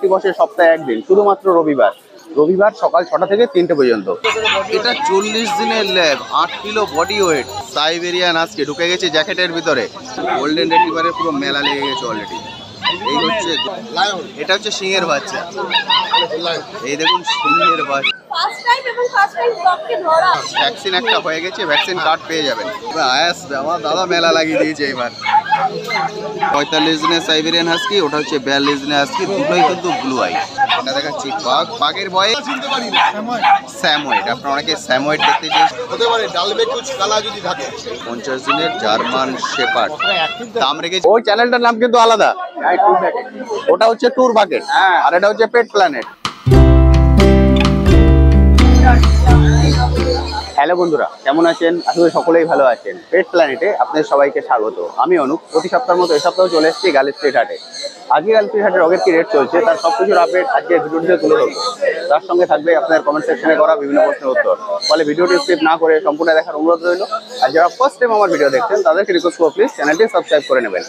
হাটটি বসে সপ্তাহে একদিন, শুধুমাত্র রবিবার। রবিবার সকাল 6টা থেকে 3টে পর্যন্ত। এটা 40 দিনের lab, 8 kilo body weight Siberian আজকে ঢুকে গেছে জ্যাকেটের ভিতরে। গোল্ডেন রিট্রিভারের পুরো মেলা লেগে গেছে অলরেডি। এই হচ্ছে, এটা হচ্ছে সিংহের বাচ্চা। এই দেখুন সিংহের বাচ্চা। ভ্যাকসিন একটা হয়ে গেছে, ভ্যাকসিন কার্ড পেয়ে যাবেন। আমার দাদা মেলা লাগিয়ে দিয়েছে এবার। 45 দিনের সাইবেরিয়ান হাস্কি, ওটা হচ্ছে 42 দিনের হাস্কি, দুটোই কিন্তু ব্লু আই। এটা দেখাচ্ছি বাঘ, বাঘের বয়স স্যাময়েড। আপনারা অনেকে স্যাময়েড দেখতে চেয়েছেন, হতে পারে ডালবে কুচ কালা যদি থাকে। 50 দিনের জার্মান শেপার্ড দাম রেখেছে। ওই চ্যানেলটার নাম কিন্তু আলাদা, ওটা হচ্ছে ট্যুর বাকেট আর এটা হচ্ছে পেট প্ল্যানেট। হ্যালো বন্ধুরা, কেমন আছেন? আসলে সকলেই ভালো আছেন। পেট প্ল্যানেটে আপনাদের সবাইকে স্বাগত। আমি অনুপ। প্রতি সপ্তাহের মতো এই সপ্তাহে চলে এসেছি গার্ল স্ট্রিট হাটে। আজকে গার্ল স্ট্রিট হাটের রগের কি রেট চলছে তার সব কিছুর আপডেট আজকে ভিডিওটিতে তুলে ধরবো। তার সঙ্গে থাকবে আপনাদের কমেন্ট সেকশনে করা বিভিন্ন প্রশ্নের উত্তর। ফলে ভিডিওটি স্কিপ না করে সম্পূর্ণ দেখার অনুরোধ রইল। আর যারা ফার্স্ট টাইম আমার ভিডিও দেখছেন তাদেরকে রিকোয়েস্ট করব প্লিজ চ্যানেলটি সাবস্ক্রাইব করে নেবেন।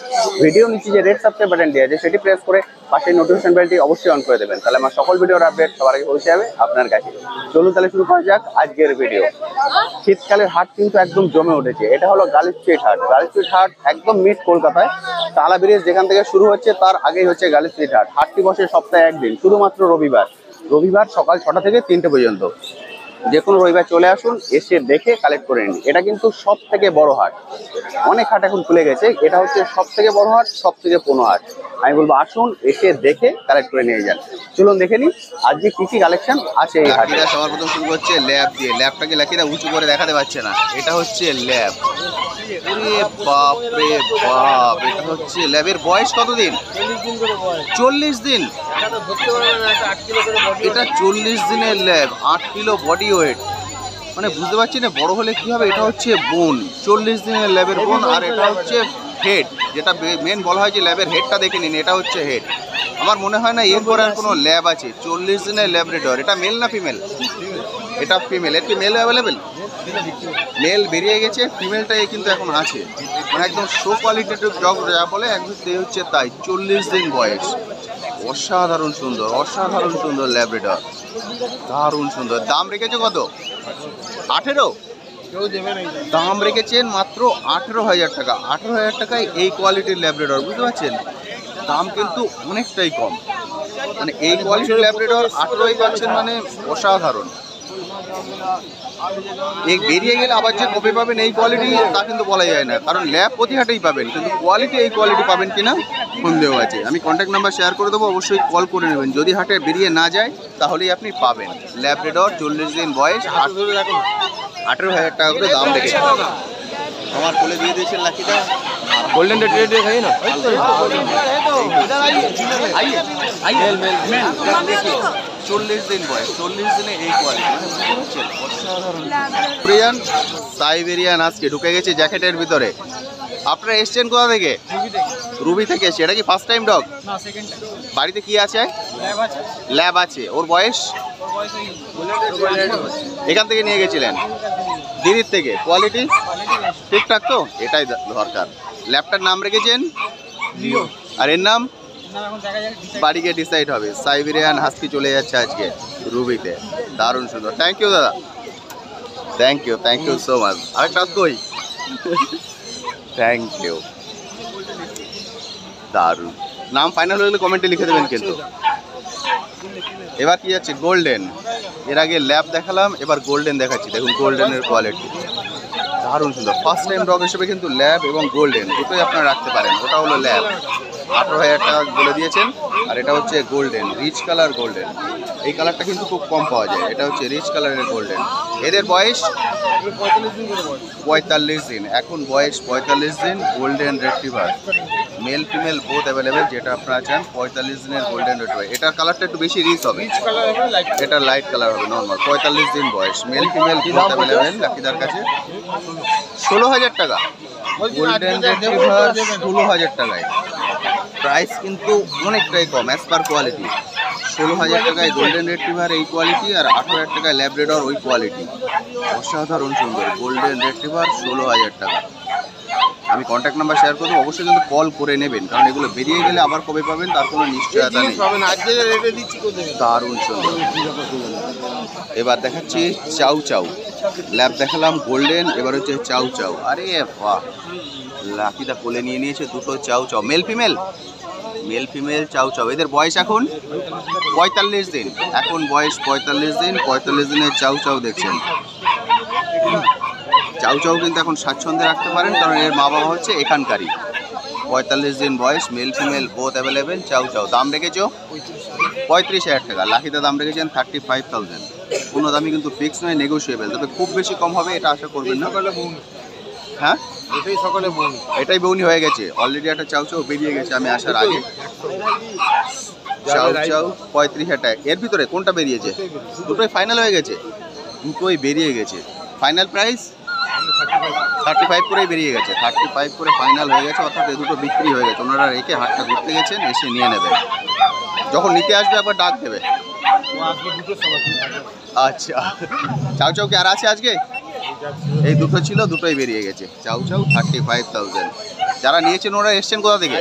ভিডিও নিচে যে রেড সাবস্ক্রাইব বাটন দেওয়া আছে সেটি প্রেস করে পাশে নোটিফিকেশন বেলটি অবশ্যই অন করে দেবেন, তাহলে আমার সকল ভিডিওর আপডেট সবার আগে পৌঁছে যাবে আপনার কাছে। চলুন তাহলে শুরু করা যাক আজকের ভিডিও। শীতকালের হাট কিন্তু একদম জমে উঠেছে। এটা হলো গার্ল স্ট্রিট হাট। গার্ল স্ট্রিট হাট একদম মিড কলকাতায়, তালা ব্রিজ যেখান থেকে শুরু হচ্ছে তার আগেই হচ্ছে গার্ল স্ট্রিট হাট। হাটটি বসে সপ্তাহে একদিন, শুধুমাত্র রবিবার। রবিবার সকাল 6টা থেকে 3টে পর্যন্ত। যে কোনো রবিবার চলে আসুন, এসে দেখে কালেক্ট করে নিন। এটা কিন্তু সব থেকে বড় হাট। অনেক হাট এখন খুলে গেছে, এটা হচ্ছে সব থেকে বড় হাট, সব থেকে পুরনো হাট। আমি বলবো আসুন, এসে দেখে কালেক্ট করে নিয়ে যান। চলুন দেখে নিন আজকে কি কি কালেকশন আছে এই হাটে। সবার প্রথম শুরু হচ্ছে ল্যাব দিয়ে। ল্যাবটাকে লাকিরা উঁচু করে দেখাতে পারছে না, এটা হচ্ছে ল্যাব। বাপ রে বাপ, এটা হচ্ছে ল্যাবের বয়স কতদিন? 40 দিন। এটা 40 দিনের ল্যাব, 8 কিলো বডি ওয়েট। মানে বুঝতে পারছি না বড় হলে কি হবে। এটা হচ্ছে বোন, 40 দিনের ল্যাবের বোন। আর এটা হচ্ছে হেড, যেটা মেন বলা হয় যে ল্যাবের হেডটা দেখে নিন, এটা হচ্ছে হেড। আমার মনে হয় না এরপরে আর কোনো ল্যাব আছে। 40 দিনের ল্যাবরেটর। এটা মেল না ফিমেল? এটা ফিমেল। এর কি মেল অ্যাভেলেবেল? মেল বেরিয়ে গেছে, ফিমেলটা কিন্তু এখন আছে। মানে একদম শো কোয়ালিটেটিভ ডগ যা বলে একদম হচ্ছে তাই। 40 দিন বয়স। অসাধারণ সুন্দর, অসাধারণ সুন্দর ল্যাবরেটর, দারুণ সুন্দর। দাম রেখেছে কত? 18? দাম রেখেছেন মাত্র 18,000 টাকা। 18,000 টাকায় এই কোয়ালিটির ল্যাবরেটর, বুঝতে পারছেন? দাম কিন্তু অনেকটাই কম। মানে এই কোয়ালিটির ল্যাবরেটর 18 পাচ্ছেন, মানে অসাধারণ। এই বেরিয়ে গেলে আবার যে কপি পাবেন এই কোয়ালিটি তা কিন্তু বলা যায় না, কারণ ল্যাব প্রতি হাটেই পাবেন, কিন্তু কোয়ালিটি এই কোয়ালিটি পাবেন কিনা সন্দেহ আছে। আমি কন্ট্যাক্ট নাম্বার শেয়ার করে দেবো, অবশ্যই কল করে নেবেন। যদি হাটে বেরিয়ে না যায় তাহলেই আপনি পাবেন। ল্যাবরেটর 40 দিন বয়স, 18,000 টাকা করে দাম রেখেছে। আমার কোলে দিয়ে দিয়েছেন লাকিদা। गोल्डन रेड है ना? 40 দিন বয়স, 40 দিনে এই কোয়ালিটি। কোরিয়ান সাইবেরিয়ান আজকে ঢুকে গেছে জ্যাকেটের ভিতরে। আপনারা এসছেন কোথা থেকে? রুবি থেকে এসছে। এটা কি ফার্স্ট টাইম ডগ? বাড়িতে কি আছে? ল্যাব আছে। ওর বয়স? এখান থেকে নিয়ে গেছিলেন দিদির থেকে। কোয়ালিটি ঠিকঠাক তো? এটাই দরকার। ল্যাবটার নাম রেখেছেন লিও, আর এর নাম বাড়ি গিয়ে ডিসাইড হবে। সাইবেরিয়ান হাস্কি চলে যাচ্ছে আজকে রুবিতে, দারুণ সুন্দর। থ্যাংক ইউ দাদা, thank you, thank you so much. আরেকটা কই? থ্যাংক ইউ, দারুণ। নাম ফাইনাল হয়ে গেলে কমেন্টে লিখে দেবেন কিন্তু। এবার কি যাচ্ছে? গোল্ডেন। এর আগে ল্যাব দেখালাম, এবার গোল্ডেন দেখাচ্ছি। দেখুন গোল্ডেনের কোয়ালিটি দারুণ সুন্দর। ফার্স্ট টাইম ডগ হিসেবে কিন্তু ল্যাব এবং গোল্ডেন দুটোই আপনারা রাখতে পারেন। ওটা হলো ল্যাব, 18,000 টাকা বলে দিয়েছেন। আর এটা হচ্ছে গোল্ডেন, রিচ কালার গোল্ডেন। এই কালারটা কিন্তু খুব কম পাওয়া যায়। এটা হচ্ছে রিচ কালারের গোল্ডেন। এদের বয়স 45 দিন। এখন বয়স 45 দিন। Golden retriever, mail female both available. যেটা আপনারা চান 45 দিনের গোল্ডেন রিট্রিভার। এটার কালারটা একটু বেশি রিচ হবে, এটা লাইট কালার হবে নর্মাল। 45 দিন বয়স, মেল ফিমেল বোথ অ্যাভেলেবেল লাকিদার কাছে। 16,000 টাকা গোল্ডেন রিট্রিভার, 16,000 টাকায়। প্রাইস কিন্তু অনেকটাই কম অ্যাজ পার কোয়ালিটি। 16,000 টাকায় গোল্ডেন রিট্রিভার এই কোয়ালিটি, আর 18,000 টাকায় ল্যাবরেটর ওই কোয়ালিটি। অসাধারণ সুন্দর গোল্ডেন রিট্রিভার, 16,000 টাকা। আমি কন্ট্যাক্ট নাম্বার শেয়ার করবো, অবশ্যই কিন্তু কল করে নেবেন, কারণ এগুলো বেরিয়ে গেলে আবার কবে পাবেন তার কোনো নিশ্চয়তা নেই। দারুণ সুন্দর। এবার দেখাচ্ছি চাউ চাউ, ল্যাব দেখালাম গোল্ডেন, এবার হচ্ছে চাউ চাউ। আরে বাহ, লাকিদা কোলে নিয়ে নিয়েছে দুটো চাউ চাউ, মেল ফিমেল, মেল ফিমেল চাউ চাউ। এদের বয়স এখন 45 দিন, এখন বয়স 45 দিন। 45 দিনের চাউ চাউ দেখছেন। চাউ চাউ কিন্তু এখন স্বাচ্ছন্দ্যে রাখতে পারেন, কারণ এর মা বাবা হচ্ছে এখানকারই। 45 দিন বয়স, মেল ফিমেল বোথ অ্যাভেলেবেল। চাউ চাউ দাম রেখেছো 35,000 টাকা, লাকিদা দাম রেখেছেন 35,000। কোনো দামই কিন্তু ফিক্স নয়, নেগোসিয়েবল, তবে খুব বেশি কম হবে এটা আশা করবেন না। হ্যাঁ, এটাই সকালে বউনি, এটাই বউনি হয়ে গেছে অলরেডি। একটা চাউ চাউ বেরিয়ে গেছে আমি আসার আগে। চাউ চাউ 35,000 টাকা। এর ভিতরে কোনটা বেরিয়েছে? দুটোই ফাইনাল হয়ে গেছে, দুটোই বেরিয়ে গেছে। ফাইনাল প্রাইস 35 করেই বেরিয়ে গেছে, 35 করে ফাইনাল হয়ে গেছে, অর্থাৎ এই দুটো বিক্রি হয়ে গেছে। ওনারা রেখে হাটটা ঘুরতে গেছেন, এসে নিয়ে নেবেন। যখন নিতে আসবে একবার ডাক দেবে। আচ্ছা, চাউ চাউ কি আর আছে আজকে? এই দুটো ছিল, দুটোই বেরিয়ে গেছে। চাউ চাউ 35,000। যারা নিয়েছেন ওরা এসছেন কোথা থেকে?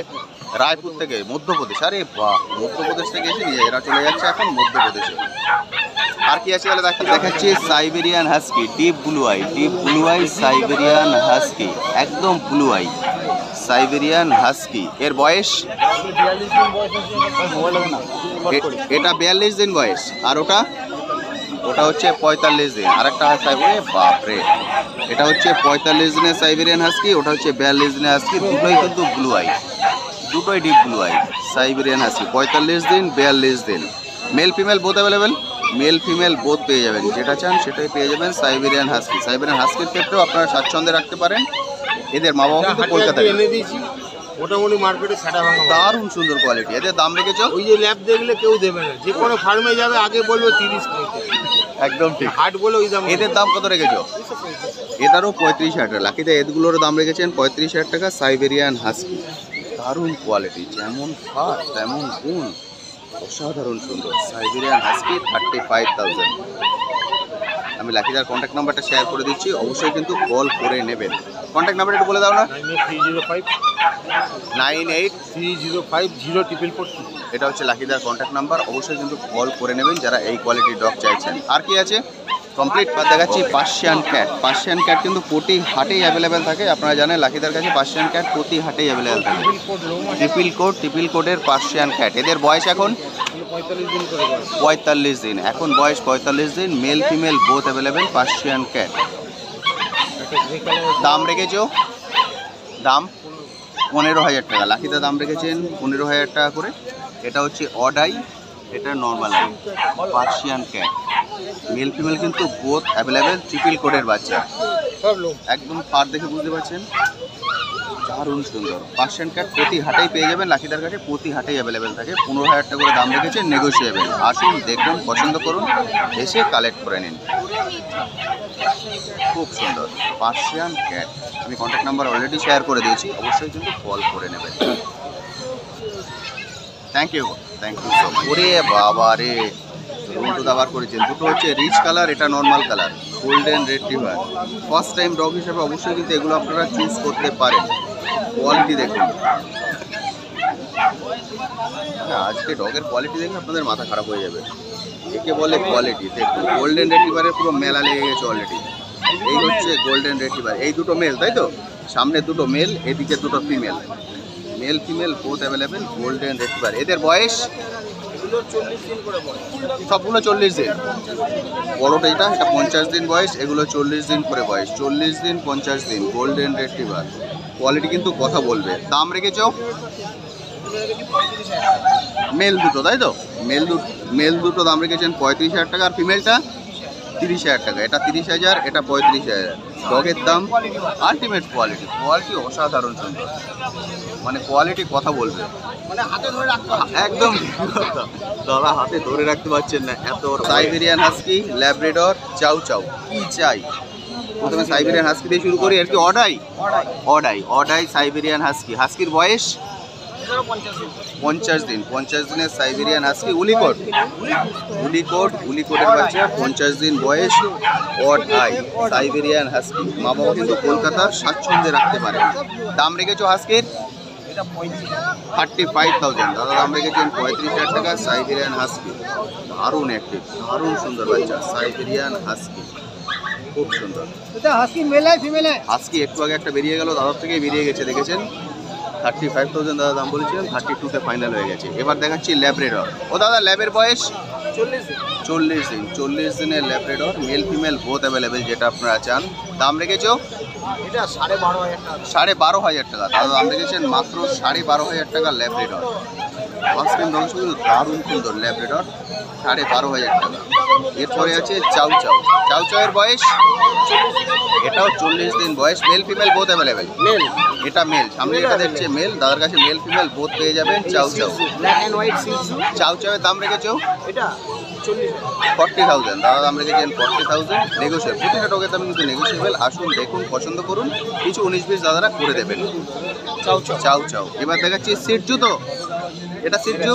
রায়পুর থেকে, মধ্যপ্রদেশ। আরে বাহ, মধ্যপ্রদেশ থেকে এসে নিয়ে এরা চলে যাচ্ছে এখন মধ্যপ্রদেশে। আর কি আছে তাহলে দেখাচ্ছি Siberian husky, deep blue I, deep blue eye Siberian husky, একদম ব্লু আই সাইবেরিয়ান হাস্কি। এর বয়স এটা 42 দিন বয়স, আর ওটা হচ্ছে 45 দিন। আর একটা বাপরে, এটা হচ্ছে 45 দিনের সাইবেরিয়ান হাস্কি, ওটা হচ্ছে 42 দিনের হাস্কি। দুটোই কিন্তু ব্লু আই, দুটোই deep blue eye Siberian husky. 45 দিন, 42 দিন। Mail female both available, mail female both পেয়ে যাবেন, যেটা চান সেটাই পেয়ে যাবেন। সাইবেরিয়ান হাস্কি, সাইবেরিয়ান হাস্কির ক্ষেত্রেও আপনারা স্বাচ্ছন্দ্যে রাখতে পারেন। এদের মা বাবা কিন্তু কলকাতায় এনে দিয়েছি, মোটামুটি মার্কেটে সেটা ভাঙা। দারুণ সুন্দর কোয়ালিটি। এদের দাম রেখেছ? ওই যে ল্যাব দেখলে কেউ দেবে না, যে কোনো ফার্মে যাবে আগে বলবে 30 টাকা, একদম ঠিক। হাট বলে ওই দাম। এদের দাম কত রেখেছো? এটারও 35,000 টাকা। লাকিদা এগুলোর দাম রেখেছেন 35,000 টাকা। সাইবেরিয়ান হাস্কি, দারুণ কোয়ালিটি, যেমন ফার তেমন গুণ, অসাধারণ সুন্দর। Siberian husky 35,000। আমি লাকিদার কন্ট্যাক্ট নাম্বারটা শেয়ার করে দিচ্ছি, অবশ্যই কিন্তু কল করে নেবেন। কন্ট্যাক্ট নাম্বার একটু বলে দাও না। 9830500444। এটা হচ্ছে লাকিদার কন্ট্যাক্ট নাম্বার, অবশ্যই কিন্তু কল করে নেবেন যারা এই কোয়ালিটির ডগ চাইছেন। আর কি আছে কমপ্লিট দেখাচ্ছি পার্সিয়ান ক্যাট। পার্সিয়ান ক্যাট কিন্তু প্রতি হাটেই অ্যাভেলেবেল থাকে, আপনারা জানেন লাকিদার কাছে পার্সিয়ান ক্যাট প্রতি হাটেই অ্যাভেলেবেল থাকে। ট্রিপল কোডের পার্সিয়ান ক্যাট। এদের বয়স এখন 45 দিন, এখন বয়স 45 দিন। Mail female both available Persian cat. দাম রেখেছো? দাম 15,000 টাকা। লাকিদা দাম রেখেছেন 15,000 টাকা করে। এটা হচ্ছে অড আই, এটা normal I Persian cat. Male female কিন্তু বোথ অ্যাভেলেবেল, ট্রিপল কোডের বাচ্চা। একদম পার দেখে বুঝতে পারছেন, দারুণ সুন্দর। পার্সিয়ান ক্যাট প্রতি হাটেই পেয়ে যাবেন, লাকিদার কাছে প্রতি হাটেই অ্যাভেলেবেল থাকে। 15,000 টাকা করে দাম রেখেছে, নেগোসিয়েবল। আসুন, দেখুন, পছন্দ করুন, এসে কালেক্ট করে নিন। খুব সুন্দর পার্সিয়ান ক্যাট। আমি কন্ট্যাক্ট নাম্বার অলরেডি শেয়ার করে দিয়েছি, অবশ্যই কিন্তু কল করে নেবেন। Thank you so much. ওরে বাবা রে, দুটো দাবার করেছেন। দুটো হচ্ছে রিচ কালার, এটা normal colour, golden retriever. First time dog হিসেবে অবশ্যই কিন্তু এগুলো আপনারা চুজ করতে পারেন। কোয়ালিটি দেখুন, আজকে ডগের কোয়ালিটি দেখে আপনাদের মাথা খারাপ হয়ে যাবে। একে বলে কোয়ালিটি। দেখুন, গোল্ডেন রিট্রিভারের পুরো মেলা লেগে গেছে অলরেডি। এই হচ্ছে গোল্ডেন রিট্রিভার। এই দুটো মেল, তাই তো? সামনে দুটো মেল, এদিকে দুটো female. Mail female both available, golden retriever. এদের বয়স সবগুলো 40 দিন। বড়টা এটা 50 দিন বয়স, এগুলো 40 দিন করে বয়স। 40 দিন, 50 দিন, গোল্ডেন রিট্রিভার। কোয়ালিটি কিন্তু কথা বলবে। দাম রেখেছ? মেল দুটো, তাই তো? মেল দুটো দাম রেখেছেন 35,000 টাকা, আর ফিমেলটা 30,000 টাকা। এটা 30,000, এটা 35,000। ডগের দাম আলটিমেট কোয়ালিটি, কোয়ালিটি অসাধারণ সুন্দর, মানে কোয়ালিটি কথা বলবে। মানে হাতে ধরে রাখতে, একদম দাদা হাতে ধরে রাখতে পারছেন না এত। সাইবেরিয়ান হাস্কি, ল্যাব্রাডর, চাউ চাউ, কি চাই? প্রথমে সাইবেরিয়ান হাস্কি দিয়ে শুরু করি। আর কি অডাই সাইবেরিয়ান হাস্কি। হাস্কির বয়স 50 দিন 50 দিনের সাইবেরিয়ান হাস্কি উলিকোটের বাচ্চা 50 দিন বয়স অড আই সাইবেরিয়ান হাস্কি। মা বাবা কিন্তু কলকাতার স্বাচ্ছন্দ্যে রাখতে পারে। দাম রেখেছো হাস্কির 35,000। দাদা দাম রেখেছেন 35,000 টাকা। সাইবেরিয়ান হাস্কি দারুণ অ্যাক্টিভ, দারুণ সুন্দর বাচ্চা সাইবেরিয়ান হাস্কি, খুব সুন্দর। হাস্কি একটু আগে একটা বেরিয়ে গেল, দাদার থেকেই বেরিয়ে গেছে, দেখেছেন। 35,000 দাদা দাম বলেছিলেন, 32-তে ফাইনাল হয়ে গেছে। এবার দেখাচ্ছি ল্যাব্রেডর। ও দাদা ল্যাবের বয়স 40 দিন। 40 দিনের Labrador, mail female both available, যেটা আপনারা চান। দাম রেখেছো 12,500 টাকা। দাদা দাম রেখেছেন মাত্র 12,500 টাকা ল্যাব্রেডর। ফার্স্ট টাইম দর্শক কিন্তু দারুণ সুন্দর ল্যাব্রেডর, 12,500 টাকা। এরপরে আছে চাউ চাউয়ের বয়স, এটাও 40 দিন বয়স, মেল ফিমেল বোথ অ্যাভেলেবেল। এটা মেল, সামনে এটা দেখছে মেল, দাদার কাছে মেল ফিমেল বোথ পেয়ে যাবেন। চাউয়ের দাম রেখেছো 40,000। দাদা দাম রেখেছেন 40,000, নেগোসিয়েবল। প্রতিটা ডগের দাম কিন্তু নেগোসিয়েবল। আসুন দেখুন, পছন্দ করুন, কিছু 19-20 দাদারা করে দেবেন। চাউ। এবার দেখাচ্ছি সিটজু। তো এটা সিটজু,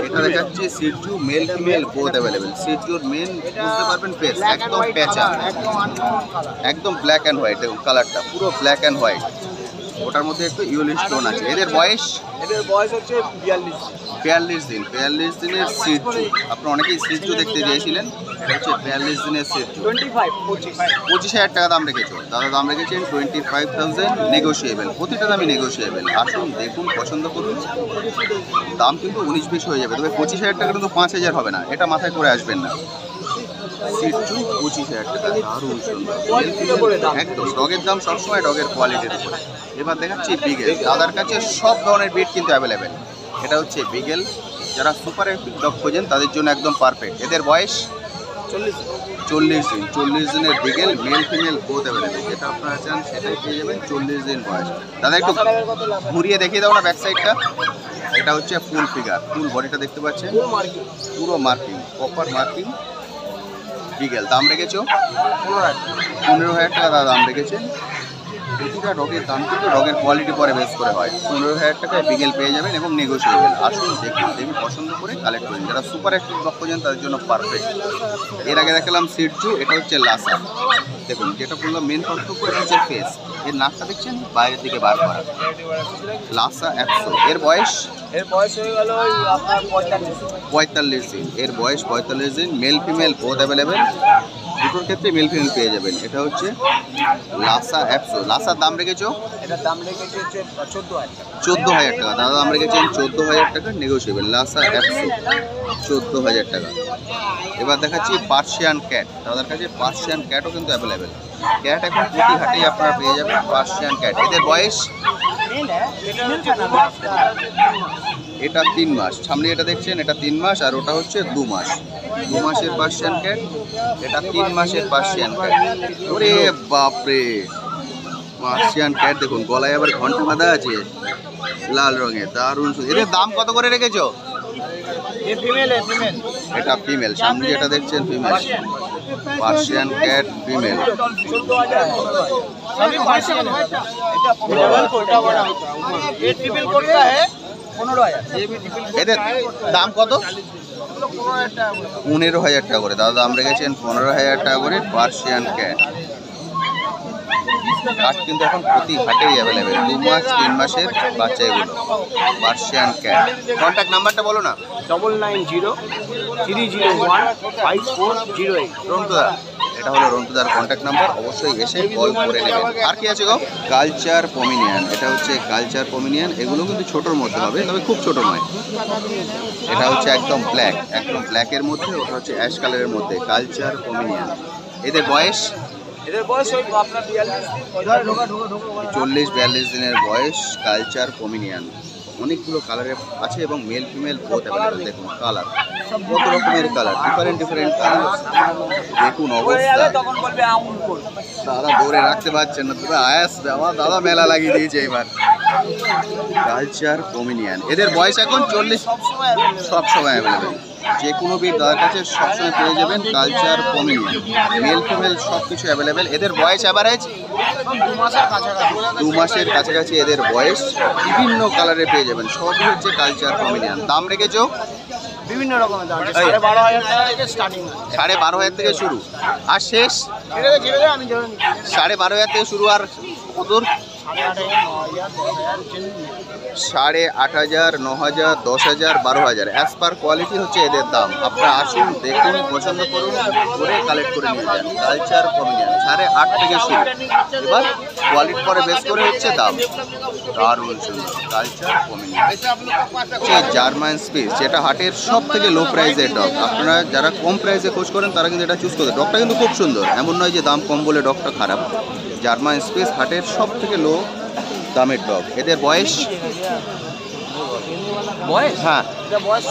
এটা দেখাচ্ছি shih tzu, male female both available. সিটজুর মেন বুঝতে পারবেন ফেস একদম প্যাঁচা, একদম ব্ল্যাক অ্যান্ড হোয়াইট। দেখুন কালারটা পুরো ব্ল্যাক অ্যান্ড হোয়াইট, ওটার মধ্যে একটু ইয়েলো স্টোন আছে। এদের বয়স হচ্ছে 42 দিন। 42 দিনের সিটজু। আপনারা অনেকেই সিটজু দেখতে চেয়েছিলেন, এটা হচ্ছে 42 দিনের সিটজু। 25,000 টাকা দাম রেখেছো। দাদা দাম রেখেছেন 25,000, নেগোসিয়েবল। প্রতিটা দামই নেগোসিয়েবল। আসুন দেখুন, পছন্দ করুন। দাম কিন্তু 19-20 হয়ে যাবে, তবে 25,000 টাকা কিন্তু 5,000 হবে না, এটা মাথায় করে আসবেন না। সিটজু 25,000 টাকা, দারুণ সুন্দর একদম। ডগের দাম সবসময় ডগের কোয়ালিটির উপরে। এবার দেখাচ্ছি বিগেল। দাদার কাছে সব ধরনের ব্রিড কিন্তু অ্যাভেলেবেল। এটা হচ্ছে বিগেল, যারা সুপার ডগ খোঁজেন তাদের জন্য একদম পারফেক্ট। এদের বয়স 40 দিন। 40 দিনের বিগেল, মেল ফিমেল বোথ অ্যাভেলেবেল। যেটা আপনারা চান সেটাই পেয়ে যাবেন। 40 দিন বয়স। দাদা একটু ঘুরিয়ে দেখিয়ে দাও না ব্যাক সাইডটা। এটা হচ্ছে ফুল ফিগার, ফুল বডিটা দেখতে পাচ্ছেন, পুরো মার্কিং, প্রপার মার্কিং বিগেল। দাম রেখেছো 15,000 টাকা। দাদা দাম রেখেছেন। প্রতিটা ডগের দাম কিন্তু ডগের কোয়ালিটি পরে বেস করে হয়। 15,000 টাকায় বিগেল পেয়ে যাবেন এবং নেগোসিয়েবল। আসুন দেখুন, দেখি পছন্দ করে কালেক্ট করেন। যারা সুপার অ্যাক্টিভ ডগ খোঁজেন তাদের জন্য পারফেক্ট। এর আগে দেখালাম সিটজু, এটা হচ্ছে লাসা। দেখুন যেটা বললাম মেন পার্থক্য, এটা হচ্ছে ফেস। এর নাকটা দেখছেন বাইরের দিকে বার করা। লাসা 100। এর বয়স হয়ে গেল আপনার 45 দিন। এর বয়স 45 দিন, মেল ফিমেল বোথ অ্যাভেলেবেল। দুটোর ক্ষেত্রে মেল ফিমেল পেয়ে যাবেন। এটা হচ্ছে লাসা 100। লাসার দাম রেখেছো, এটার দাম রেখেছে 14,000 টাকা। দাদা দাম রেখেছেন 14,000 টাকা, নেগোসিয়েবল। লাসা 100, 14,000 টাকা। এবার দেখাচ্ছি পার্সিয়ান ক্যাট। দাদার কাছে পার্সিয়ান ক্যাটও কিন্তু অ্যাভেলেবেল। ক্যাট এখন প্রতি হাটেই আপনারা পেয়ে যাবেন পার্সিয়ান ক্যাট। এদের বয়স এটা 3 মাস। সামনে এটা দেখছেন, এটা 3 মাস, আর ওটা হচ্ছে 2 মাস। 2 মাসের পার্সিয়ান ক্যাট, এটা 3 মাসের পার্সিয়ান ক্যাট। ওরে বাপরে, পার্সিয়ান ক্যাট দেখুন, গলায় আবার ঘন্টা বাঁধা আছে লাল রঙের, দারুণ। এদের দাম কত করে রেখেছো? এটা ফিমেল, সামনে যেটা দেখছেন ফিমেল, পার্সিয়ান ক্যাট ফিমেল। এদের দাম কত? 15,000 টাকা করে। দাদা দাম রেখেছেন 15,000 টাকা করে পার্সিয়ান ক্যাট। কাঠ কিন্তু এখন প্রতি হাটেই অ্যাভেলেবেল। 2 মাস 3 মাসের বাচ্চা এগুলো, পার্সিয়ান ক্যাট। কন্ট্যাক্ট নাম্বারটা বলো না। 9903015408। রন্টুদা, এটা হলো রন্টুদার কন্ট্যাক্ট নাম্বার, অবশ্যই এসে কল করে নেবেন। আর কি আছে গো? Culture Pomeranian. এটা হচ্ছে কালচার পমিনিয়ান। এগুলো কিন্তু ছোটোর মধ্যে হবে, তবে খুব ছোটো নয়। এটা হচ্ছে একদম ব্ল্যাক, একদম ব্ল্যাকের মধ্যে, ওটা হচ্ছে অ্যাশ কালারের মধ্যে, কালচার পমিনিয়ান। এদের বয়স আপনার 40-42 দিনের বয়স, কালচার পমিনিয়ান। অনেকগুলো কালারের আছে এবং মেল ফিমেল বোথ অ্যাভেলেবেল। দেখুন কালার, কত রকমের কালার, ডিফারেন্ট কালার। দেখুন অবস্থা, দাদা ধরে রাখতে পারছেন না, তবে আয়াস আমার দাদা মেলা লাগিয়ে দিয়েছে এবার। Culture Pomeranian. এদের বয়স এখন 40, সবসময় অ্যাভেলেবেল। যে কোনো বিট দাদার কাছে সবসময় পেয়ে যাবেন কালচার পমিনিয়ান। মেল ফিমেল সব কিছু অ্যাভেলেবেল। এদের বয়স অ্যাভারেজ 2 মাসের কাছাকাছি এদের বয়স। বিভিন্ন কালারে পেয়ে যাবেন, সবই হচ্ছে কালচার কমিডিয়ান। দাম রেখেছো বিভিন্ন রকমের দাম আছে, 12,500 টাকা থেকে স্টার্টিং। 12,500 থেকে শুরু, আর শেষ আমি ধরে নিই 12,500 থেকে শুরু, আর কদর 8,500, 9,000, 10,000, 12,000 অ্যাজ পার কোয়ালিটি হচ্ছে এদের দাম। আপনারা আসুন, দেখুন, পছন্দ করুন, করে কালেক্ট করে নিয়ে যান। কালচার কমিডিয়ান 8,500 থেকে শুরু। এবার কোয়ালিটি পরে বেস করে হচ্ছে দাম। দারুণ সুন্দর কালচার কমিডিয়ান, জার্মান স্পিচ, যেটা হাটের সব থেকে লো প্রাইসের ডগ। আপনারা যারা কম প্রাইসে খোঁজ করেন তারা কিন্তু এটা চুজ করতে। ডগটা কিন্তু খুব সুন্দর, এমন নয় যে দাম কম বলে ডগটা খারাপ। জার্মান স্পেস হাটের সব থেকে লো দামের ডগ। এদের বয়স হ্যাঁ এটা বয়স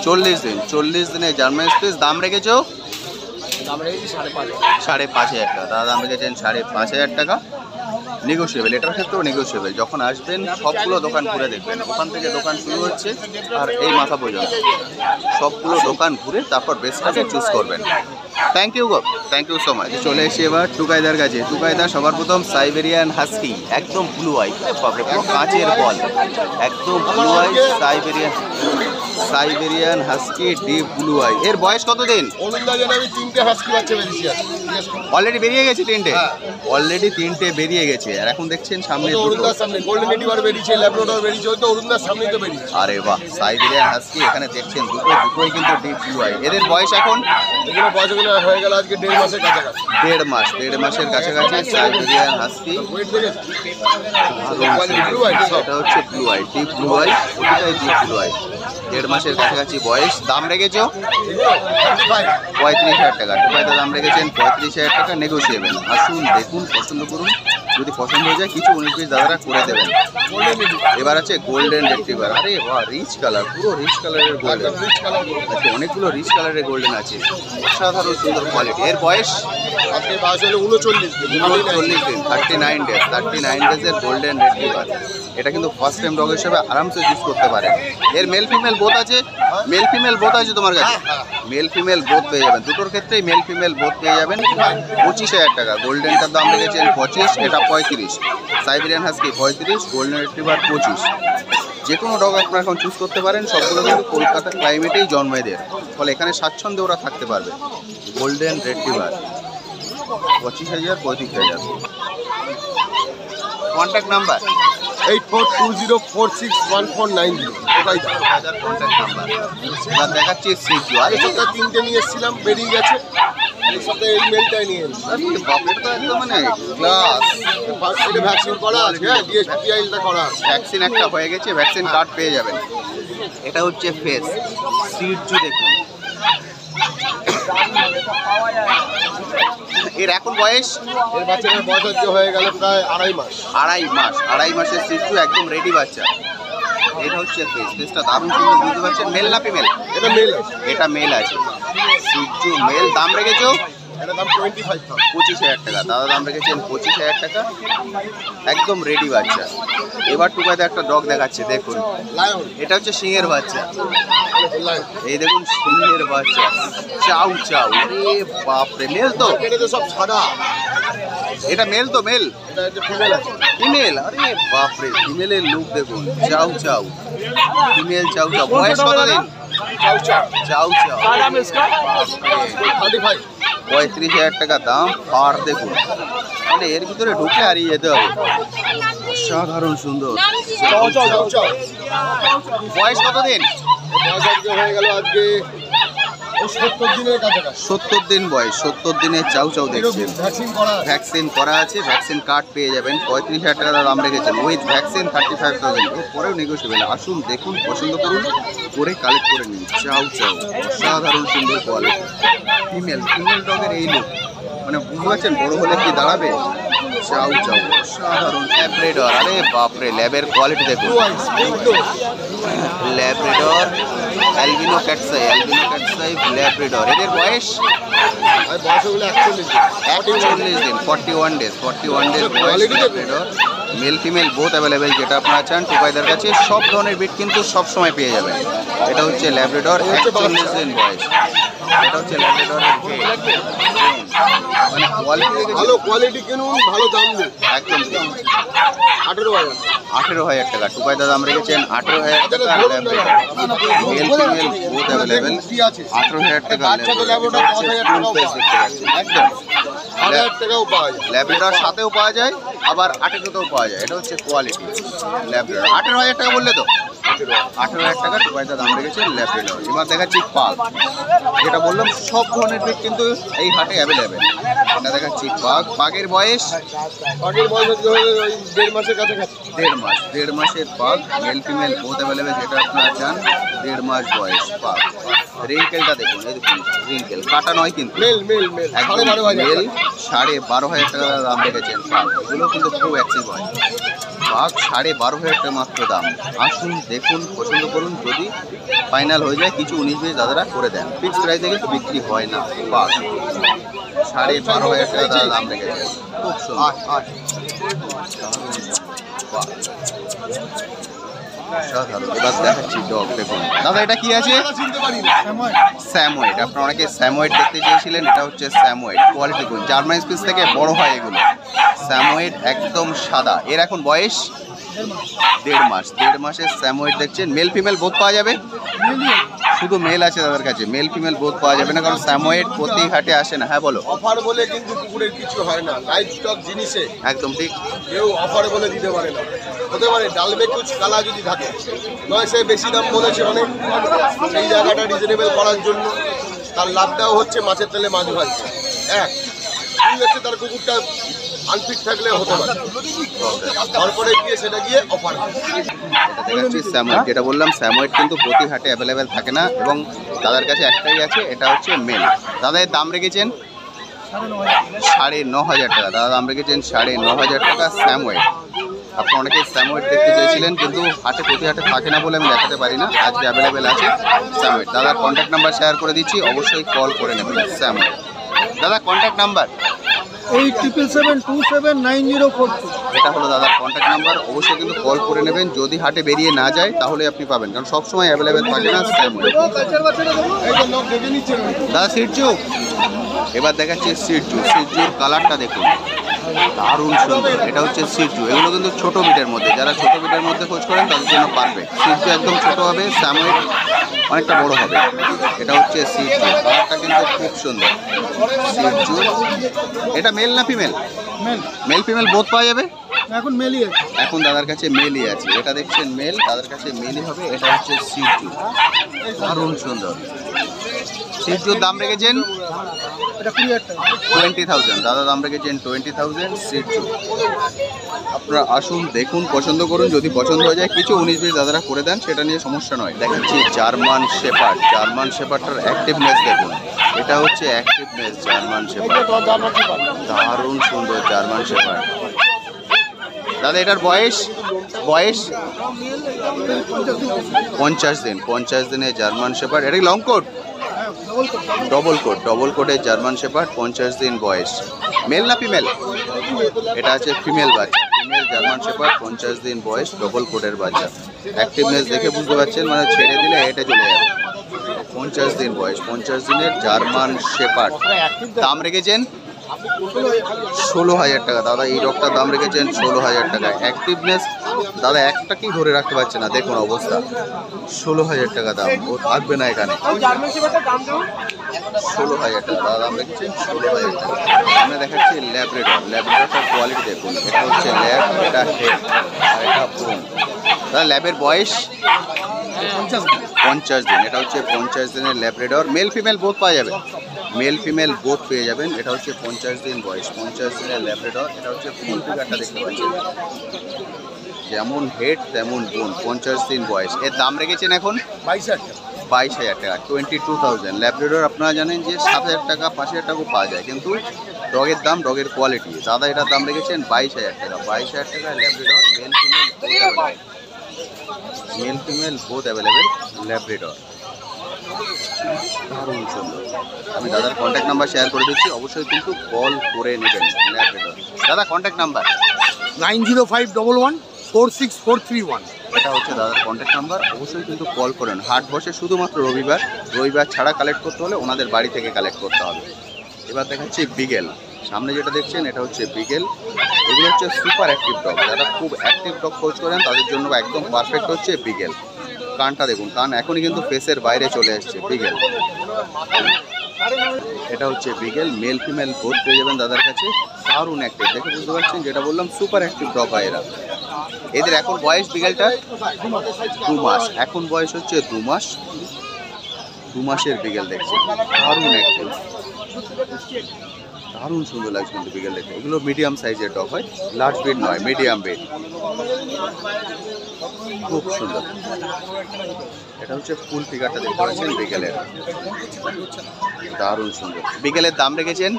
40 দিন। 40 দিনে জার্মান স্পেস। দাম রেখেছো দাম রেখেছি 5,500। 5,500 টাকা। দাদা দাম রেখেছেন 5,500 টাকা। নেগোসিয়েবল, এটার ক্ষেত্রেও নেগোসিয়েবল। যখন আসবেন সবগুলো দোকান ঘুরে দেখবেন। ওখান থেকে দোকান শুরু হচ্ছে আর এই মাথা পর্যন্ত সবগুলো দোকান ঘুরে তারপর বেস্টটাকে চুজ করবেন। Thank you so much. চলে এসে এবার টুকাইদার কাছে। টুকাইদা সবার প্রথম সাইবেরিয়ান হাস্কি, একদম ব্লু আই, বাপরে পুরো কাঁচের বল, একদম blue eye Siberian husky deep blue eye. এর বয়স কত দিন? আমি 3টে হাস্কি বাচ্চা বেরিয়েছি। অলরেডি বেরিয়ে গেছে 3টে, অলরেডি 3টে বেরিয়ে গেছে। আর এখন দেখছেন সামনে অরুণদার সামনে গোল্ডেন রেটিভার বেরিয়েছে, ল্যাব্রাডর বেরিয়েছে, ওই তো অরুণদার সামনে তো বেরিয়েছে। আরে বাহ, সাইবেরিয়ান হাস্কি এখানে দেখছেন দুটোই কিন্তু ডিপ ব্লু আই। এদের বয়স এখন এগুলো বয়সগুলো হয়ে গেল আজকে 1.5 মাসের কাছাকাছি। 1.5 মাসের কাছাকাছি সাইবেরিয়ান হাস্কি। ওয়েট দেখেছি ব্লু আই, এটা হচ্ছে blue eye, deep blue I, ওটাই ডিপ ব্লু আই। 1.5 মাসের কাছাকাছি বয়স। দাম রেখেছো 35,000 টাকা। টুকাইদা দাম রেখেছেন 35,000 টাকা, নেগোসিয়েবল। আসুন, দেখুন, পছন্দ করুন, যদি পছন্দ হয়ে যায় কিছু 19-20 দাদারা করে দেবেন। এবার আছে গোল্ডেন রিট্রিভার। আরে বাহ, রিচ কালার, পুরো রিচ কালারের গোল্ডেন। আচ্ছা, অনেকগুলো রিচ কালারের গোল্ডেন আছে, অসাধারণ সুন্দর কোয়ালিটি। এর বয়স আজকে বয়স হলো 39 দিন। 39 দিন, 39 ডেজের গোল্ডেন রিট্রিভার। এটা কিন্তু ফার্স্ট টাইম ডগ হিসেবে আরামসে ইউজ করতে পারে। এর মেল ফিমেল বোথ আছে, তোমার কাছে? মেল ফিমেল বোথ পেয়ে যাবেন, দুটোর ক্ষেত্রেই মেল ফিমেল বোথ পেয়ে যাবেন। 25,000 টাকা। গোল্ডেনটার দাম রেখেছেন 25, এটা 35। Siberian husky 35, golden retriever 25। যে কোনো ডগ আপনারা এখন চুজ করতে পারেন। সবগুলো কিন্তু কলকাতার ক্লাইমেটেই জন্ম এদের, ফলে এখানে স্বাচ্ছন্দ্যে ওরা থাকতে পারবে। Golden retriever 25,000, 35,000। Contact number 8420461490। Contact number. এবার দেখাচ্ছি সিজু। আরে এই সপ্তাহে 3টে নিয়ে এসেছিলাম, বেরিয়ে গেছে। এই সপ্তাহে এই মেলটাই নিয়ে এসেছি। বাপের তো একদম মানে ক্লাস। এটা ভ্যাকসিন করা আছে, হ্যাঁ, ডিএসপিআইটা করা আছে। ভ্যাকসিন একটা হয়ে গেছে, ভ্যাকসিন কার্ড পেয়ে যাবেন। এটা হচ্ছে ফেস সিজু, দেখুন। এর এখন বয়স এর বাচ্চাটার বয়স হচ্ছে হয়ে গেল প্রায় 2.5 মাস। 2.5 মাসের সিজু, একদম রেডি বাচ্চা। এটা হচ্ছে ফেসটা দারুণ সুন্দর, বুঝতে পারছেন। মেল না ফিমেল? এটা মেল আছে। এটা মেল আছে, সিজু মেল। দাম রেখেছো এটা দাম 25,000। 25,000 টাকা। দাদা দাম রেখেছেন 25,000 টাকা, একদম রেডি বাচ্চা। এবার টুকাইতে একটা ডগ দেখাচ্ছে, দেখুন। লায়ন, এটা হচ্ছে সিংহের বাচ্চা। লায়ন। এই দেখুন সিংহের বাচ্চা, চাউ। আরে বাপরে, মেল তো? এটা তো সব সাদা। এটা মেল তো? মেল? এটা হচ্ছে ফিমেল আছে। ফিমেল? আরে বাপরে, ফিমেলের লুক দেখুন, চাউ। ফিমেল চাউ। বয়স কত দিন? চাউ। 35। 35,000 টাকা দাম। পার দেখুন, মানে এর ভিতরে ঢুকে হারিয়ে যেতে হবে। অসাধারণ সুন্দর। চাও। বয়স কত দিন? বয়স আজকে হয়ে গেল আজকে 70 দিনের কাছাকাছি। 70 দিন বয়স। 70 দিনের চাউ দেখছেন। ভ্যাকসিন করা আছে। ভ্যাকসিন করা আছে, ভ্যাকসিন কার্ড পেয়ে যাবেন। 35,000 টাকা দাম রেখেছেন, উইথ ভ্যাকসিন 35,000। এর পরেও নেগোসিয়েবল। আসুন, দেখুন, পছন্দ করুন, করে কালেক্ট করে নিন। চাউ। অসাধারণ সুন্দর কোয়ালিটি। ফিমেল ডগের এই লুক, মানে বুঝতে পারছেন বড় হলে কি দাঁড়াবে। চাউ। অসাধারণ ল্যাব্রেডর। আরে বাপরে, ল্যাবের কোয়ালিটি দেখুন। Labrador, albino cat's eye, Labrador. এদের বয়স আর বয়স হলো 41 দিন। 41 ডেজ, 41 ডেজ বয়স Labrador. Mail female both available, যেটা আপনারা চান টুকাইদার কাছে সব ধরনের ব্রিড কিন্তু সব সময় পেয়ে যাবেন। এটা হচ্ছে ল্যাব্রাডর, 41 দিন বয়স। এটা হচ্ছে ল্যাব্রাডরের মানে কোয়ালিটি দেখে ভালো কোয়ালিটি কিনুন, ভালো দাম নেই। একদম 18,000 টাকা টুকাইদার দাম রেখেছেন 18,000 টাকা। Labrador mail female both available, 18,000 টাকা। একদম 8,000 টাকাও পাওয়া যায়। ল্যাব্রাডর সাথেও পাওয়া যায়, আবার 18,000তেও পাওয়া যায়। এটা হচ্ছে কোয়ালিটি ল্যাব্রাডর। 18,000 টাকা বললে তো, 18,000 টাকা টুকাইদার দাম রেখেছে ল্যাব্রাডর। এবার দেখাচ্ছি পাগ, যেটা বললাম সব ধরনের ব্রিড কিন্তু এই হাটে অ্যাভেলেবেল। এটা দেখাচ্ছি পাগ। পাগের বয়স আগের বয়স হচ্ছে ওই 1.5 মাসের কাছাকাছি। 1.5 মাসের পাগ, মেল ফিমেল বোথ অ্যাভেলেবেল, যেটা আপনারা চান। 1.5 মাস বয়স পাগ। রিঙ্কেলটা দেখুন, এই দেখুন রিঙ্কেল কাটা নয় কিন্তু, মেল মেল মেল একদম 12,500 মেল। 12,500 টাকা দাম রেখেছেন পাগ। এগুলো কিন্তু খুব অ্যাক্টিভ হয়। পাগ 12,500 টাকা মাত্র দাম। আসুন দেখুন, পছন্দ করুন, যদি ফাইনাল হয়ে যায় কিছু 19-20 দাদারা করে দেন। ফিক্সড প্রাইসে কিন্তু বিক্রি হয় না। পাগ 12,500 টাকা দাম রেখেছেন, খুব সুন্দর। সাধারণ। এবার দেখাচ্ছি ডগ, দেখুন দাদা এটা কি আছে? চিনতে পারি না। স্যামোয়েড। আপনারা অনেকে স্যামোয়েড দেখতে চেয়েছিলেন, এটা হচ্ছে স্যামোয়েড। কোয়ালিটি দেখুন, জার্মান স্পিচ থেকে বড় হয় এগুলো। স্যামোয়েড একদম সাদা। এর এখন বয়স 1.5 মাস। 1.5 মাসের স্যামোয়েড দেখছেন। মেল ফিমেল বোধ পাওয়া যাবে? শুধু মেল আছে তাদের কাছে, মেল ফিমেল বোধ পাওয়া যাবে না, কারণ স্যামোয়েড প্রতি হাটে আসে না। হ্যাঁ বলো। অফার বলে কিন্তু কুকুরের কিছু হয় না, লাইভ স্টক জিনিসে একদম ঠিক। কেউ অফার বলে দিতে পারে না। হতে পারে ডালবে কুচ কালা যদি থাকে, নয় সে বেশি দাম বলেছে অনেক, সেই জায়গাটা রিজনেবল করার জন্য তার লাভটাও হচ্ছে মাছের তেলে মাছ ভাজছে। এক দুই হচ্ছে তার কুকুরটা আনফিট থাকলে হতে পারে, তারপরে গিয়ে সেটা গিয়ে অফার। এটা দেখাচ্ছি স্যামোয়েড, যেটা বললাম স্যামোয়েড কিন্তু প্রতি হাটে অ্যাভেলেবেল থাকে না, এবং দাদার কাছে একটাই আছে, এটা হচ্ছে মেল। দাদা এর দাম রেখেছেন 9,500 টাকা। দাদা দাম রেখেছেন 9,500 টাকা স্যামোয়েড। আপনি অনেকে স্যামোয়েড দেখতে চেয়েছিলেন, কিন্তু হাটে প্রতি হাটে থাকে না বলে আমি দেখাতে পারি না। আজকে অ্যাভেলেবেল আছে স্যামোয়েড। দাদার কন্ট্যাক্ট নাম্বার শেয়ার করে দিচ্ছি, অবশ্যই কল করে নেবেন। স্যামোয়েড দাদা কন্ট্যাক্ট নাম্বার 8777279042। এটা হলো দাদার কন্ট্যাক্ট নাম্বার, অবশ্যই কিন্তু কল করে নেবেন। যদি হাটে বেরিয়ে না যায় তাহলে আপনি পাবেন, কারণ সবসময় অ্যাভেলেবেল থাকে না স্যামোয়েড। এই তো লোক দেখে নিচ্ছে না। দাদা সিটজু, এবার দেখাচ্ছি সিটজু। সিটজুর কালারটা দেখুন, দারুণ সুন্দর। এটা হচ্ছে সিটজু। এগুলো কিন্তু ছোট বিটের মধ্যে, যারা ছোট বিটের মধ্যে খোঁজ করেন তাদের জন্য পারফেক্ট। সিটজু একদম ছোট হবে, স্যামোয়েড অনেকটা বড় হবে। এটা হচ্ছে সিটজু, কালারটা কিন্তু খুব সুন্দর। সিটজু এটা মেল না ফিমেল? মেল ফিমেল বোধ পাওয়া যাবে? এখন মেলি আছে। এখন দাদার কাছে মেলই আছে। এটা দেখছেন মেল, দাদার কাছে মেলই হবে। এটা হচ্ছে সিটজু, দারুণ সুন্দর। সিটজুর দাম রেখেছেন এটা 20,000 টাকা। 20,000। দাদা দাম রেখেছেন 20,000 সিটজু। আপনারা আসুন দেখুন, পছন্দ করুন, যদি পছন্দ হয়ে যায় কিছু 19-20 দাদারা করে দেন, সেটা নিয়ে সমস্যা নয়। দেখাচ্ছি জার্মান শেপার্ড। জার্মান শেপার্ডটার অ্যাক্টিভনেস দেখুন, এটা হচ্ছে অ্যাক্টিভনেস জার্মান শেপার্ড, দারুণ সুন্দর জার্মান শেপার্ড। দাদা এটার বয়স 50 দিন। 50 দিনে জার্মান শেপার্ড। এটা লং কোট? ডবল কোটের জার্মান শেপার্ড, 50 দিন বয়স। মেল না ফিমেল? এটা আছে ফিমেল বাচ্চা। ফিমেল জার্মান শেপার্ড, 50 দিন বয়স, ডবল কোটের বাচ্চা। অ্যাক্টিভনেস দেখে বুঝতে পারছেন, মানে ছেড়ে দিলে এটা চলে যাবে। 50 দিন বয়স, 50 দিনের জার্মান শেপার্ড। দাম রেখেছেন 16,000 টাকা। দাদা এই ডগটার দাম রেখেছেন 16,000 টাকা। অ্যাক্টিভনেস দাদা একটাকেই ধরে রাখতে পারছে না, দেখুন অবস্থা। 16,000 টাকা দাম, ও থাকবে না এখানে। 16,000 টাকা দাদা দাম রেখেছেন 16,000 টাকা। আমরা দেখাচ্ছি ল্যাব্রাডর। ল্যাব্রাডরটার কোয়ালিটি দেখুন, এটা হচ্ছে ল্যাব, এটা হেড, আর এটা বোন। দাদা ল্যাবের বয়স 50 দিন। এটা হচ্ছে 50 দিনের ল্যাব্রাডর। মেল ফিমেল বোধ পাওয়া যাবে? মেল ফিমেল বোধ পেয়ে যাবেন। এটা হচ্ছে 50 দিন বয়স, 50 দিনের ল্যাব্রাডর। এটা হচ্ছে ফুল ফিগারটা দেখতে পাচ্ছেন, যেমন হেড তেমন বোন, 50 দিন বয়স। এর দাম রেখেছেন এখন 22,000 টাকা। 22,000 টাকা, 22,000। ল্যাব্রাডর আপনারা জানেন যে 7,000 টাকা 5,000 টাকাও পাওয়া যায়, কিন্তু ডগের দাম, ডগের কোয়ালিটি। দাদা এটার দাম রেখেছেন 22,000 টাকা। 22,000 টাকা Labrador, mail female both available Labrador, দারুণ সুন্দর। আমি দাদার কন্ট্যাক্ট নাম্বার শেয়ার করে দিচ্ছি, অবশ্যই কিন্তু কল করে নেবেন ল্যাব্রাডর। দাদা কন্ট্যাক্ট নাম্বার 9051146431। এটা হচ্ছে দাদার কন্ট্যাক্ট নাম্বার, অবশ্যই কিন্তু কল করেন। হাট বসে শুধুমাত্র রবিবার, রবিবার ছাড়া কালেক্ট করতে হলে ওনাদের বাড়ি থেকে কালেক্ট করতে হবে। এবার দেখাচ্ছি বিগেল, সামনে যেটা দেখছেন এটা হচ্ছে বিগেল। এগুলো হচ্ছে সুপার অ্যাক্টিভ ডগ, যারা খুব অ্যাক্টিভ ডগ খোঁজ করেন তাদের জন্য একদম পারফেক্ট হচ্ছে বিগেল। কানটা দেখুন, কান এখনই কিন্তু ফেসের বাইরে চলে এসছে বিগেল। এটা হচ্ছে বিগেল, মেল ফিমেল বোথ পেয়ে যাবেন দাদার কাছে। দারুণ অ্যাক্টিভ, দেখে বুঝতে পারছেন, যেটা বললাম সুপার অ্যাক্টিভ ডগ হয় এরা। এদের এখন বয়স বিগেলটা 2 মাস, এখন বয়স হচ্ছে 2 মাস। 2 মাসের বিগেল দেখছেন, দারুণ অ্যাক্টিভ, দারুণ সুন্দর লাগছে কিন্তু বিগেল দেখতে। এগুলো মিডিয়াম সাইজের ডগ হয়, লার্জ ব্রিড নয়, মিডিয়াম ব্রিড, খুব সুন্দর। এটা হচ্ছে ফুল ফিগারটা দেখতে পাচ্ছেন বিকেলের, দারুণ সুন্দর। বিকেলের দাম রেখেছেন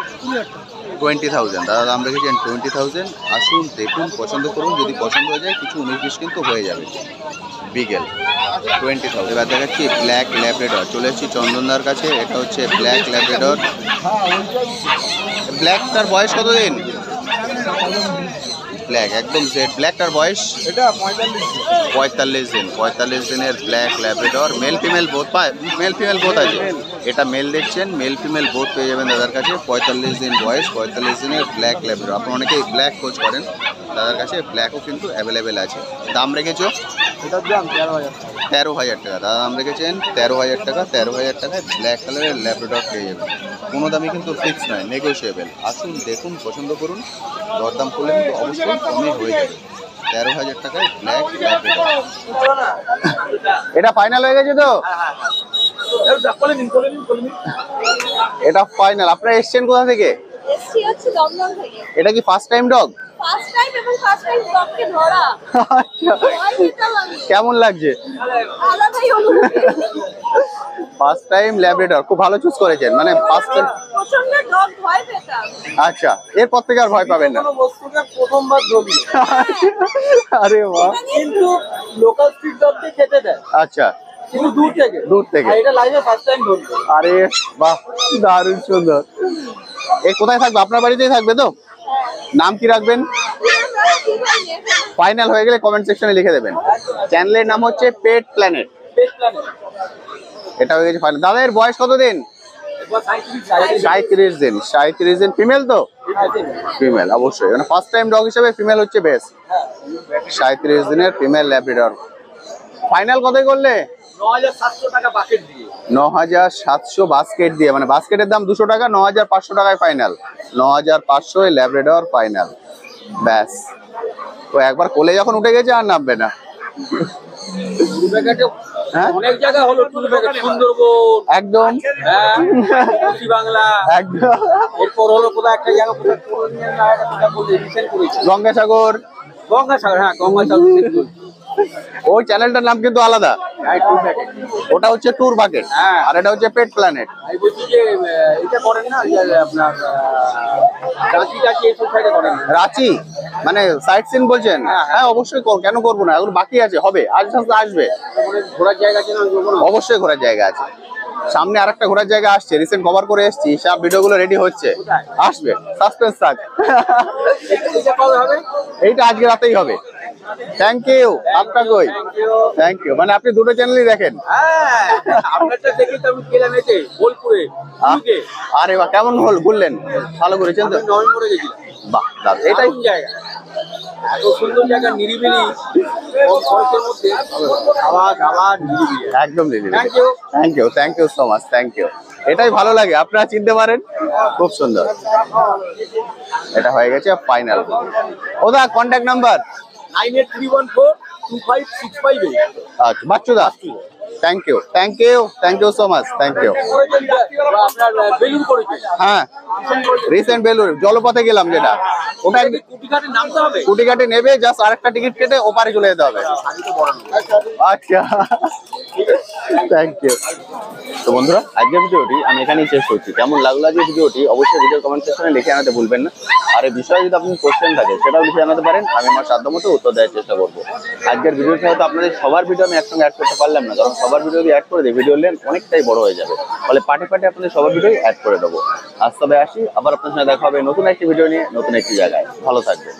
20,000, দাদা দাম রেখেছেন 20,000। আসুন দেখুন, পছন্দ করুন, যদি পছন্দ হয়ে যায় কিছু 19-20 কিন্তু হয়ে যাবে। বিকেল 20,000। এবার দেখাচ্ছি ব্ল্যাক ল্যাব্রাডর, চলে এসেছি চন্দনদার কাছে। এটা হচ্ছে ব্ল্যাক ল্যাব্রাডর। ব্ল্যাকটার বয়স কতদিন? ব্ল্যাক একদম জেড, ব্ল্যাকটার বয়স এটা 45 45 দিন। দিন। 45 দিনের black Labrador, mail female both পায়, মেল ফিমেল বোথ আছে। এটা মেল দেখছেন, মেল ফিমেল বোথ পেয়ে যাবেন দাদার কাছে। 45 দিন বয়স, 45 দিনের ব্ল্যাক ল্যাব্রাডর। আপনারা অনেকেই ব্ল্যাক খোঁজ করেন, দাদার কাছে ব্ল্যাকও কিন্তু অ্যাভেলেবেল আছে। দাম রেখেছো? এটার দাম 13,000 টাকা। 13,000 টাকা, দাদা দাম রেখেছেন 13,000 টাকা। 13,000 টাকায় ব্ল্যাক কালারের ল্যাব্রাডর পেয়ে যাবেন। কোনো দামই কিন্তু ফিক্স নয়, নেগোশিয়েবল। আসুন দেখুন, পছন্দ করুন, দরদাম করলে কিন্তু অবশ্যই কমই হয়ে যাবে। 13,000 টাকায় ব্ল্যাক ল্যাব্রাডর। এটা ফাইনাল হয়ে গেছে তো? এটা ফাইনাল। আপনারা এসছেন কোথা থেকে? এসছি হচ্ছে দমদম থেকে। এটা কি first time dog? First time এবং ফার্স্ট টাইম ডগকে ধরা। ভয় পেতাম আমি। কেমন লাগছে? আলাদাই অনুভূতি। ফার্স্ট টাইম ল্যাব্রাডর, খুব ভালো চুজ করেছেন, মানে ফার্স্ট টাইম। প্রচন্ড ডগ ভয় পেতাম। আচ্ছা, এরপর থেকে আর ভয় পাবেন না। কোনো বস্তুকে প্রথমবার ধরবি, আরে বাহ, কিন্তু লোকাল স্ট্রিট ডগকে খেতে দেয়, আচ্ছা, কিন্তু দূর থেকে। দূর থেকে। আর এটা লাইভে ফার্স্ট টাইম ধরবি। আরে বাহ, দারুণ সুন্দর। এ কোথায় থাকবে? আপনার বাড়িতেই থাকবে তো? নাম কি রাখবেন? ফাইনাল হয়ে গেলে কমেন্ট সেকশনে লিখে দেবেন। চ্যানেলের নাম হচ্ছে পেট প্ল্যানেট। এটা হয়ে গেছে ফাইনাল। দাদা এর বয়স কত দিন? 37 দিন। 37 দিন। ফিমেল তো? ফিমেল অবশ্যই, মানে ফার্স্ট টাইম ডগ হিসেবে ফিমেল হচ্ছে বেস্ট। 37 দিনের ফিমেল ল্যাব্রাডর। ফাইনাল কতই করলে? 9,700 টাকা বাকেট দিয়ে। 9,700 বাস্কেট দিয়ে, মানে বাস্কেটের দাম 200 টাকা, 9,500 টাকায় ফাইনাল। 9,500 Labrador final. ব্যাস, তো একবার কোলে যখন উঠে গেছে আর নামবে না। হ্যাঁ, অনেক জায়গা হলো টুর প্যাকেট, সুন্দরবন একদম, হ্যাঁ, পশ্চিম বাংলা, একদম। এরপর হলো কোথায় একটা জায়গা, কোথায় রিসেন্ট করেছি গঙ্গাসাগর, গঙ্গাসাগর। হ্যাঁ, গঙ্গাসাগর। ওই চ্যানেলটার নাম কিন্তু আলাদা, ওটা হচ্ছে ট্যুর বাকেট, হ্যাঁ। আর এটা হচ্ছে পেট প্ল্যানেট। আমি বলছি যে এটা করেন না, যে আপনার রাঁচি টাচি এইসব সাইডে করেন না? রাঁচি মানে সাইট সিন বলছেন? হ্যাঁ অবশ্যই, কেন করবো না, এগুলো বাকি আছে, হবে, আজ আসবে। ঘোরার জায়গা আছে না? অবশ্যই ঘোরার জায়গা আছে, সামনে আরেকটা ঘোরার জায়গা আসছে, রিসেন্ট কভার করে এসেছি, সব ভিডিওগুলো রেডি হচ্ছে, আসবে, সাসপেন্স থাক। এটা কবে হবে? এইটা আজকে রাতেই হবে। থ্যাংক ইউ, আপনাকে থ্যাংক ইউ। মানে আপনি দুটো চ্যানেলই দেখেন? হ্যাঁ, আপনারটা দেখে তো আমি গেলাম এতে বোলপুরে। আরে বাহ, কেমন হল, ঘুরলেন? ভালো করেছেন তো? নভেম্বরে গেছিলাম। বাহ, এটাই জায়গা, এত সুন্দর জায়গা, নিরিবিলি, কম খরচের মধ্যে খাওয়া দাওয়া নিরিবিলি, একদম নিরিবিলি। Thank you. Thank you, thank you so much, thank you. এটাই ভালো লাগে, আপনারা চিনতে পারেন, খুব সুন্দর। এটা হয়ে গেছে ফাইনাল। ওদা contact number? 9831425658। আচ্ছা, বাচ্চুদা, thank you, thank you, thank you so much, thank you. আপনার বেলুন করেছে? হ্যাঁ, রিসেন্ট বেলুর জলপথে গেলাম, যেটা ওটা কুটিঘাটে নামতে হবে, কুটিঘাটে নেবে, জাস্ট আরেকটা টিকিট কেটে ওপারে চলে যেতে হবে। আচ্ছা, থ্যাংক ইউ। তো বন্ধুরা, আজকের ভিডিওটি আমি এখানেই শেষ করছি। কেমন লাগলো আজকের ভিডিওটি অবশ্যই ভিডিও কমেন্ট সেকশনে লিখে আনাতে ভুলবেন না। আর এই বিষয়ে যদি আপনার কোশ্চেন থাকে সেটাও লিখে আনাতে পারেন, আমি আমার সাধ্যমতো উত্তর দেওয়ার চেষ্টা করবো। আজকের ভিডিওটি হয়তো আপনাদের সবার ভিডিও আমি একসঙ্গে অ্যাড করতে পারলাম না, কারণ সবার ভিডিও যদি অ্যাড করে দিই ভিডিও লেন্থ অনেকটাই বড় হয়ে যাবে, ফলে পার্টি আপনাদের সবার ভিডিওই অ্যাড করে দেবো। আজ তবে আসি, আবার আপনার সঙ্গে দেখা হবে নতুন একটি ভিডিও নিয়ে, নতুন একটি জায়গায়। ভালো থাকবেন।